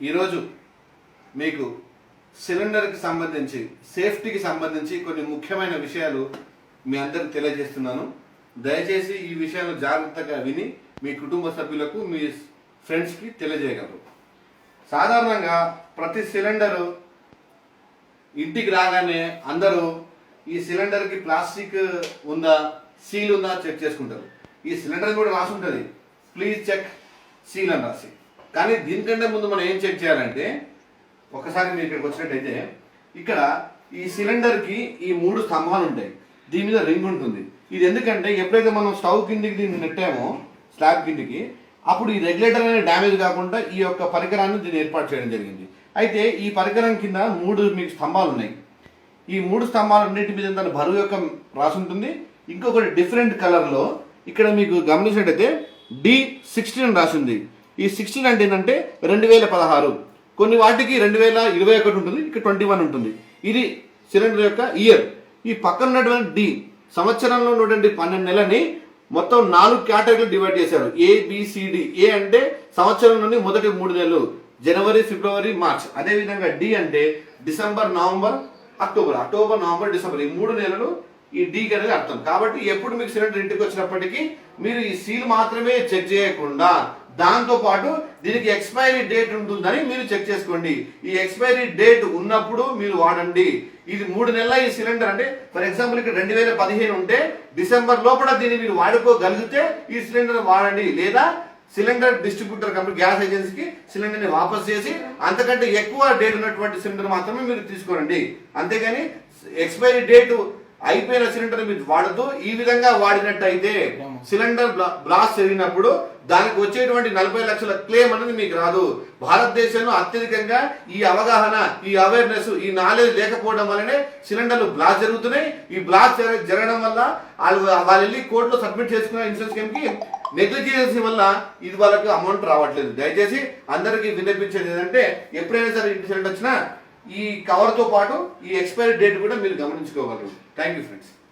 ఈరోజు మీకు సిలిండర్కి సంబంధించి సేఫ్టీకి సంబంధించి కొన్ని ముఖ్యమైన విషయాలు మీ అందరికి తెలియజేస్తున్నాను. దయచేసి ఈ విషయాలు జాగ్రత్తగా విని మీ కుటుంబ సభ్యులకు మీ ఫ్రెండ్స్కి తెలియజేయగలరు. సాధారణంగా ప్రతి సిలిండరు ఇంటికి రాగానే అందరూ ఈ సిలిండర్కి ప్లాస్టిక్ ఉందా, సీల్ ఉందా చెక్ చేసుకుంటారు. ఈ సిలిండర్ కూడా రాసి ఉంటుంది, ప్లీజ్ చెక్ సీల్ అని రాసి. కానీ దీనికంటే ముందు మనం ఏం చెక్ చేయాలంటే, ఒకసారి మీరు ఇక్కడికి వచ్చినట్టయితే ఇక్కడ ఈ సిలిండర్కి ఈ 3 స్తంభాలు ఉంటాయి, దీని మీద రింగ్ ఉంటుంది. ఇది ఎందుకంటే ఎప్పుడైతే మనం స్టవ్ కిందికి దీన్ని నెట్టామో స్లాబ్ కిందికి, అప్పుడు ఈ రెగ్యులేటర్ అనేది డ్యామేజ్ కాకుండా ఈ యొక్క పరికరాన్ని దీన్ని ఏర్పాటు చేయడం జరిగింది. అయితే ఈ పరికరం కింద 3 మీకు స్తంభాలు ఉన్నాయి. ఈ 3 స్తంభాలన్నింటి మీద దాని బరువు యొక్క రాసి ఉంటుంది. ఇంకొకటి డిఫరెంట్ కలర్లో ఇక్కడ మీకు గమనించినట్టయితే D16 అని రాసి ఉంది. ఈ 16 అంటే ఏంటంటే 2016. కొన్ని వాటికి 2021 ఉంటుంది, ఇక్కడ 21 ఉంటుంది. ఇది సిలిండర్ యొక్క ఇయర్. ఈ పక్కన ఉన్నటువంటి డి సంవత్సరంలో ఉన్నటువంటి 12 నెలని మొత్తం 4 కేటగిరీలు డివైడ్ చేశారు. ABCD. ఏ అంటే సంవత్సరంలోని మొదటి 3 నెలలు, జనవరి, ఫిబ్రవరి, మార్చ్. అదేవిధంగా డి అంటే December, November, October. October, November, December ఈ 3 నెలలు ఈ డీకి అనేది అర్థం. కాబట్టి ఎప్పుడు మీకు సిలిండర్ ఇంటికి వచ్చినప్పటికీ మీరు ఈ సీల్ మాత్రమే చెక్ చేయకుండా దాంతో పాటు దీనికి ఎక్స్పైరీ డేట్ ఉంటుందని మీరు చెక్ చేసుకోండి. ఈ ఎక్స్పైరీ డేట్ ఉన్నప్పుడు మీరు వాడండి. ఇది 3 నెలల ఈ సిలిండర్ అంటే ఫర్ ఎగ్జాంపుల్ ఇక్కడ 2015 ఉంటే డిసెంబర్ లోపల దీన్ని మీరు వాడుకోగలిగితే ఈ సిలిండర్ వాడండి. లేదా సిలిండర్ డిస్ట్రిబ్యూటర్ కంపెనీ గ్యాస్ ఏజెన్సీకి సిలిండర్ని వాపస్ చేసి అంతకంటే ఎక్కువ డేట్ ఉన్నటువంటి సిలిండర్ మాత్రమే మీరు తీసుకోండి. అంతేగాని ఎక్స్పైరీ డేట్ అయిపోయిన సిలిండర్ మీరు వాడద్దు. ఈ విధంగా వాడినట్టయితే సిలిండర్ బ్లాస్ట్ జరిగినప్పుడు దానికి వచ్చేటువంటి 40 లక్షల క్లెయిమ్ అనేది మీకు రాదు. భారతదేశంలో అత్యధికంగా ఈ అవగాహన, ఈ అవేర్నెస్, ఈ నాలెడ్జ్ లేకపోవడం వల్లనే సిలిండర్లు బ్లాస్ట్ జరుగుతున్నాయి. ఈ బ్లాస్ట్ జరగడం వల్ల వాళ్ళు వెళ్ళి కోర్టులో సబ్మిట్ చేసుకున్న ఇన్సూరెన్స్ స్కీమ్ కి నెగ్లిజెన్సీ వల్ల ఇది వాళ్ళకి అమౌంట్ రావట్లేదు. దయచేసి అందరికీ వినిపించేది ఏంటంటే, ఎప్పుడైనా సరే ఇంటి సిలిండర్ వచ్చినా ఈ కవర్తో పాటు ఈ ఎక్స్పైరీ డేట్ కూడా మీరు గమనించుకోగలరు. Thank you friends.